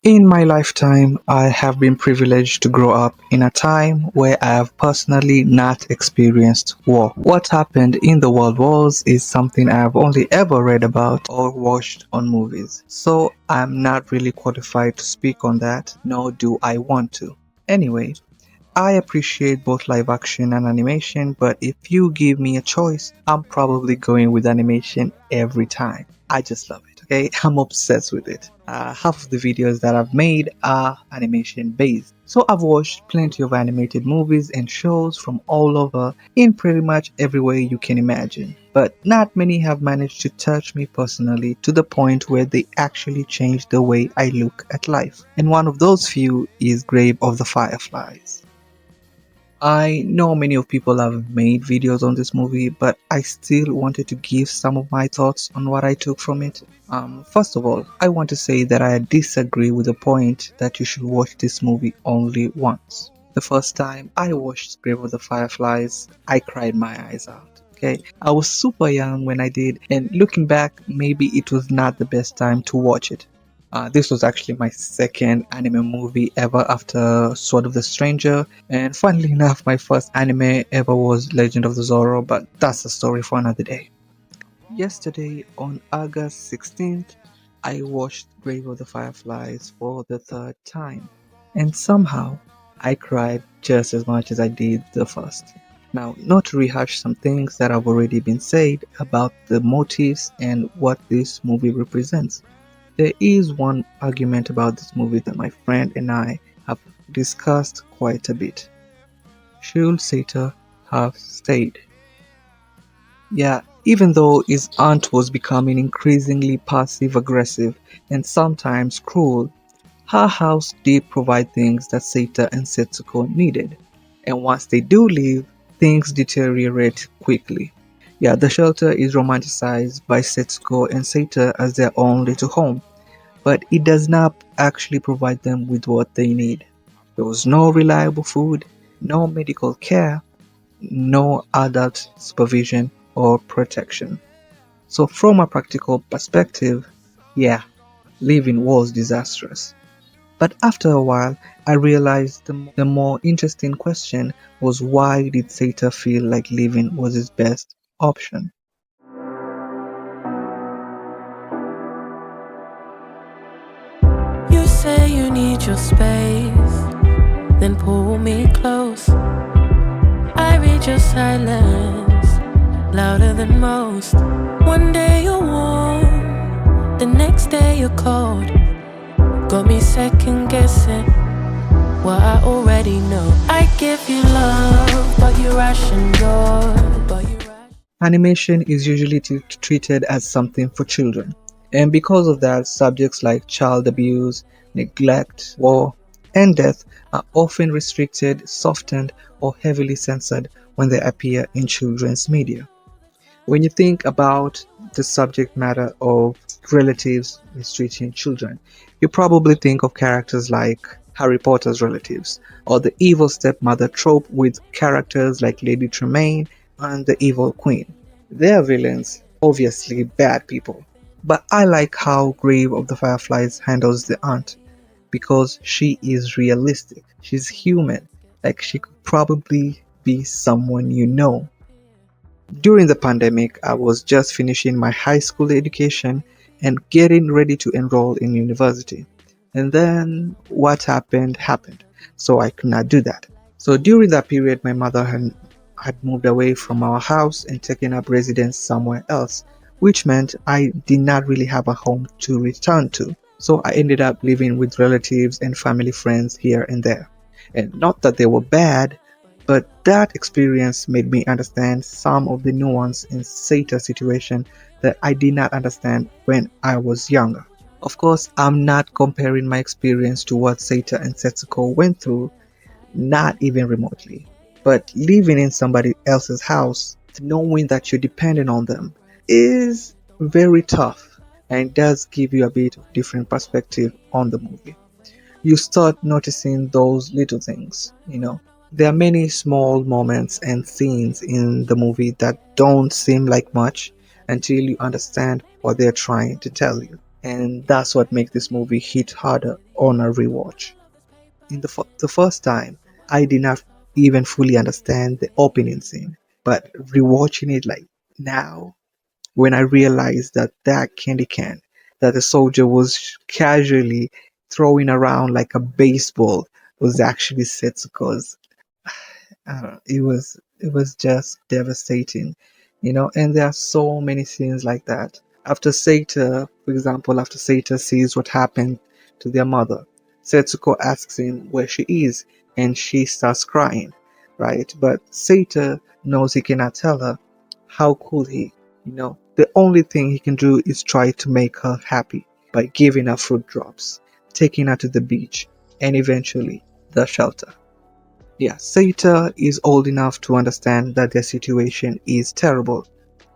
In my lifetime, I have been privileged to grow up in a time where I have personally not experienced war. What happened in the world wars is something I have only ever read about or watched on movies. So I'm not really qualified to speak on that, nor do I want to. Anyway, I appreciate both live action and animation, but if you give me a choice, I'm probably going with animation every time. I just love it, okay? I'm obsessed with it. Half of the videos that I've made are animation based. So I've watched plenty of animated movies and shows from all over in pretty much every way you can imagine. But not many have managed to touch me personally to the point where they actually change the way I look at life. And one of those few is Grave of the Fireflies. I know many of people have made videos on this movie, but I still wanted to give some of my thoughts on what I took from it. First of all, I want to say that I disagree with the point that you should watch this movie only once. The first time I watched Grave of the Fireflies, I cried my eyes out. Okay, I was super young when I did, and looking back, maybe it was not the best time to watch it. This was actually my second anime movie ever after Sword of the Stranger, and funnily enough, my first anime ever was Legend of the Zorro, but that's a story for another day. Yesterday, on August 16th, I watched Grave of the Fireflies for the third time, and somehow I cried just as much as I did the first. Now, not to rehash some things that have already been said about the motives and what this movie represents. There is one argument about this movie that my friend and I have discussed quite a bit. Should Seita have stayed? Yeah, even though his aunt was becoming increasingly passive aggressive and sometimes cruel, her house did provide things that Seita and Setsuko needed. And once they do leave, things deteriorate quickly. Yeah, the shelter is romanticized by Setsuko and Seita as their own little home, but it does not actually provide them with what they need. There was no reliable food, no medical care, no adult supervision or protection. So, from a practical perspective, yeah, living was disastrous. But after a while, I realized the more interesting question was, why did Seta feel like living was his best option? You say you need your space, then pull me close. I read your silence, louder than most. One day you're warm, the next day you're cold. Got me second guessing what I already know. I give you love, but you ration Animation is usually treated as something for children, and because of that, subjects like child abuse, neglect, war, and death are often restricted, softened, or heavily censored when they appear in children's media. When you think about the subject matter of relatives mistreating children, you probably think of characters like Harry Potter's relatives, or the evil stepmother trope with characters like Lady Tremaine and the Evil Queen. They are villains, obviously bad people. But I like how Grave of the Fireflies handles the aunt, because she is realistic. She's human. Like, she could probably be someone you know. During the pandemic, I was just finishing my high school education and getting ready to enroll in university. And then what happened. So I could not do that. So during that period, my mother had moved away from our house and taken up residence somewhere else, which meant I did not really have a home to return to. So I ended up living with relatives and family friends here and there. And not that they were bad, but that experience made me understand some of the nuance in Seita's situation that I did not understand when I was younger. Of course, I'm not comparing my experience to what Seita and Setsuko went through, not even remotely. But living in somebody else's house, knowing that you're dependent on them, is very tough and does give you a bit of different perspective on the movie. You start noticing those little things. There are many small moments and scenes in the movie that don't seem like much until you understand what they're trying to tell you. and that's what makes this movie hit harder on a rewatch. In the first time, I did not even fully understand the opening scene, but rewatching it like now, when I realized that that candy can that the soldier was casually throwing around like a baseball was actually Setsuko's. It was just devastating, and there are so many scenes like that. After Seita, for example, after Seita sees what happened to their mother, Setsuko asks him where she is, and she starts crying, right? But Seita knows he cannot tell her. How could he? The only thing he can do is try to make her happy by giving her fruit drops, taking her to the beach, and eventually the shelter. Yeah, Saita is old enough to understand that their situation is terrible,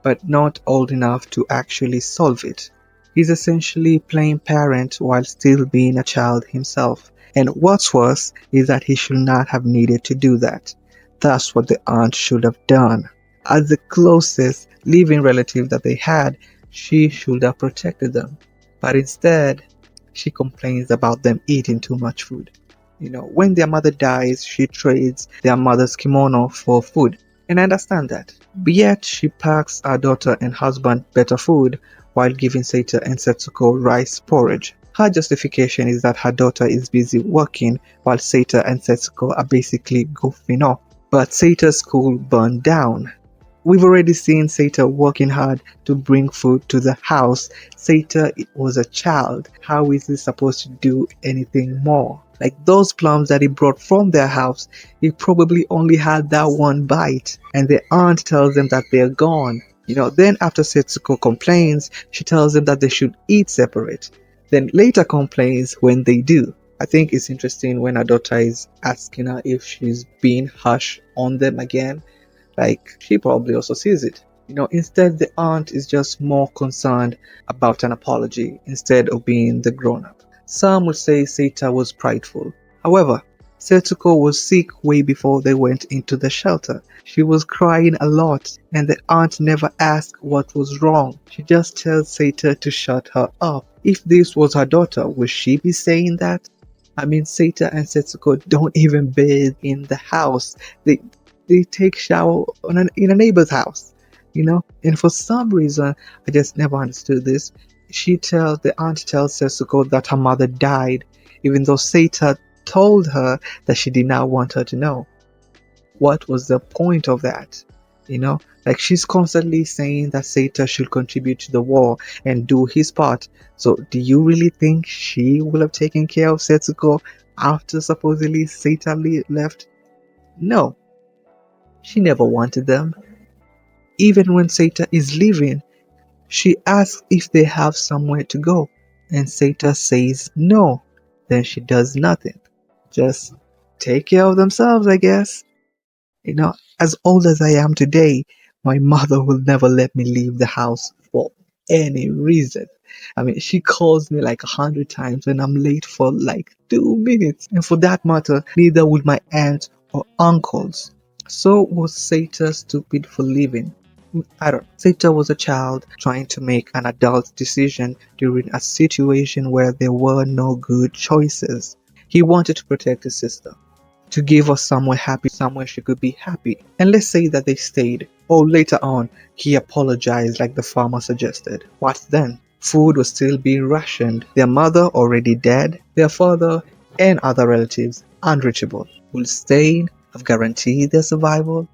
but not old enough to actually solve it. He's essentially playing parent while still being a child himself. And what's worse is that he should not have needed to do that. That's what the aunt should have done. As the closest living relative that they had, she should have protected them. But instead, she complains about them eating too much food. When their mother dies, she trades their mother's kimono for food. And I understand that. But yet, she packs her daughter and husband better food while giving Seita and Setsuko rice porridge. Her justification is that her daughter is busy working while Seita and Setsuko are basically goofing off. But Seita's school burned down. We've already seen Seita working hard to bring food to the house. Seita was a child. How is he supposed to do anything more? Like those plums that he brought from their house, he probably only had that one bite, and the aunt tells them that they're gone. Then after Setsuko complains, she tells them that they should eat separate. Then later complains when they do. I think it's interesting when her daughter is asking her if she's being harsh on them again. Like, she probably also sees it. Instead, the aunt is just more concerned about an apology instead of being the grown up. Some would say Seita was prideful. However, Setsuko was sick way before they went into the shelter. She was crying a lot, and the aunt never asked what was wrong. She just tells Seita to shut her up. If this was her daughter, would she be saying that? I mean, Seita and Setsuko don't even bathe in the house. They take shower in a neighbor's house, And for some reason, I just never understood this. The aunt tells Setsuko that her mother died, even though Seita told her that she did not want her to know. What was the point of that? Like she's constantly saying that Seita should contribute to the war and do his part. So do you really think she will have taken care of Setsuko after supposedly Seita left? No, she never wanted them. Even when Seita is leaving, she asks if they have somewhere to go, and Seita says no. Then she does nothing. Just take care of themselves, I guess. As old as I am today, my mother will never let me leave the house for any reason. I mean, she calls me like 100 times when I'm late for like 2 minutes. And for that matter, neither would my aunt or uncles. So was Seita stupid for leaving? I don't know. Seita was a child trying to make an adult decision during a situation where there were no good choices. He wanted to protect his sister, to give her somewhere happy, somewhere she could be happy. And let's say that they stayed. Oh, later on, he apologized like the farmer suggested. What then? Food was still being rationed. Their mother already dead. Their father and other relatives unreachable. Will staying have guaranteed their survival?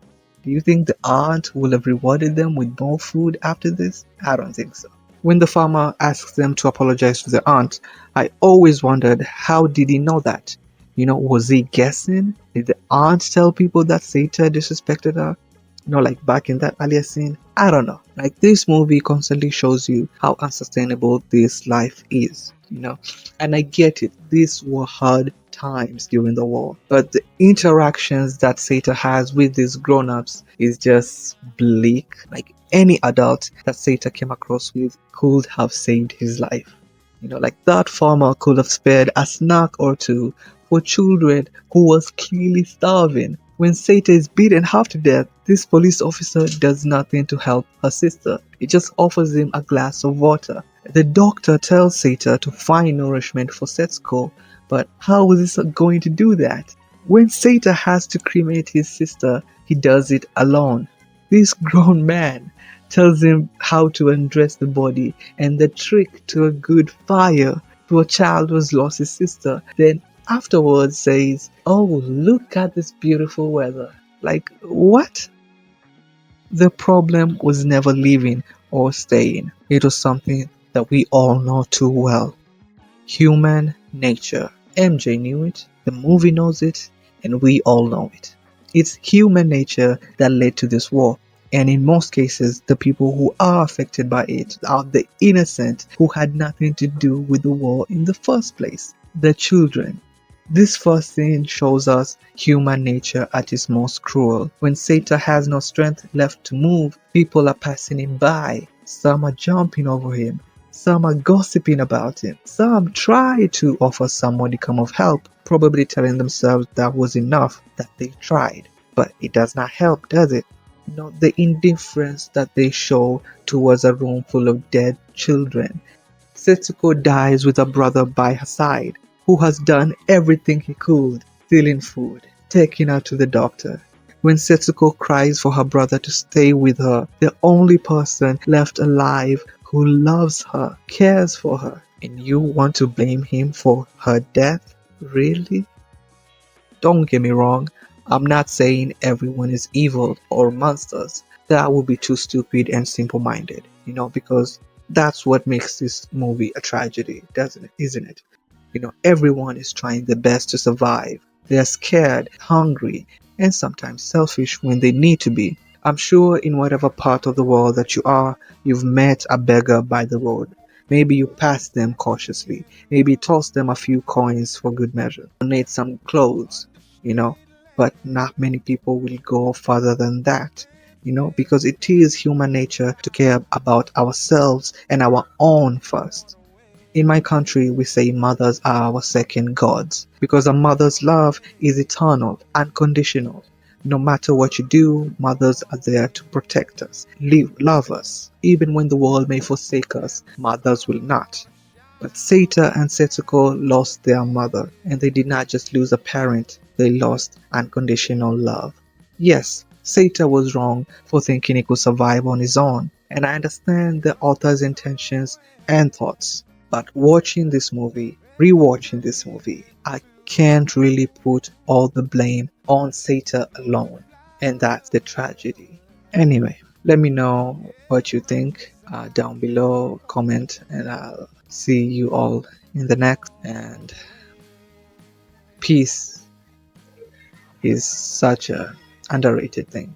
Do you think the aunt will have rewarded them with more food after this? I don't think so. When the farmer asks them to apologize to the aunt, I always wondered, how did he know that? Was he guessing? Did the aunt tell people that Seita disrespected her? Like back in that earlier scene? I don't know. Like, this movie constantly shows you how unsustainable this life is, And I get it. These were hard times during the war. But the interactions that Seita has with these grown-ups is just bleak. Like, any adult that Seita came across with could have saved his life. Like that farmer could have spared a snack or two for children who was clearly starving. When Seita is beaten half to death, this police officer does nothing to help her sister. He just offers him a glass of water. The doctor tells Seita to find nourishment for Setsuko, but how is he going to do that? When Seita has to cremate his sister, he does it alone. This grown man tells him how to undress the body and the trick to a good fire to a child who has lost his sister. Then afterwards says, "Oh, look at this beautiful weather." Like, what? The problem was never leaving or staying. It was something that we all know too well. Human nature. MJ knew it, the movie knows it, and we all know it. It's human nature that led to this war. And in most cases, the people who are affected by it are the innocent who had nothing to do with the war in the first place. The children. This first scene shows us human nature at its most cruel. When Seita has no strength left to move, people are passing him by. Some are jumping over him. Some are gossiping about him. Some try to offer some modicum of help, probably telling themselves that was enough, that they tried. But it does not help, does it? Not the indifference that they show towards a room full of dead children. Setsuko dies with her brother by her side, who has done everything he could, stealing food, taking her to the doctor. When Setsuko cries for her brother to stay with her, the only person left alive who loves her, cares for her, and you want to blame him for her death? Really? Don't get me wrong, I'm not saying everyone is evil or monsters. That would be too stupid and simple-minded, because that's what makes this movie a tragedy, doesn't it? Isn't it? Everyone is trying their best to survive. They are scared, hungry, and sometimes selfish when they need to be. I'm sure in whatever part of the world that you are, you've met a beggar by the road. Maybe you pass them cautiously. Maybe toss them a few coins for good measure. Donate some clothes, you know. But not many people will go further than that, because it is human nature to care about ourselves and our own first. In my country, we say mothers are our second gods because a mother's love is eternal, unconditional. No matter what you do, mothers are there to protect us, love us. Even when the world may forsake us, mothers will not. But Seita and Setsuko lost their mother, and they did not just lose a parent, they lost unconditional love. Yes, Seita was wrong for thinking he could survive on his own, and I understand the author's intentions and thoughts. But watching this movie, rewatching this movie, I can't really put all the blame on Seita alone, and that's the tragedy. Anyway, let me know what you think down below, comment, and I'll see you all in the next. And peace is such a underrated thing.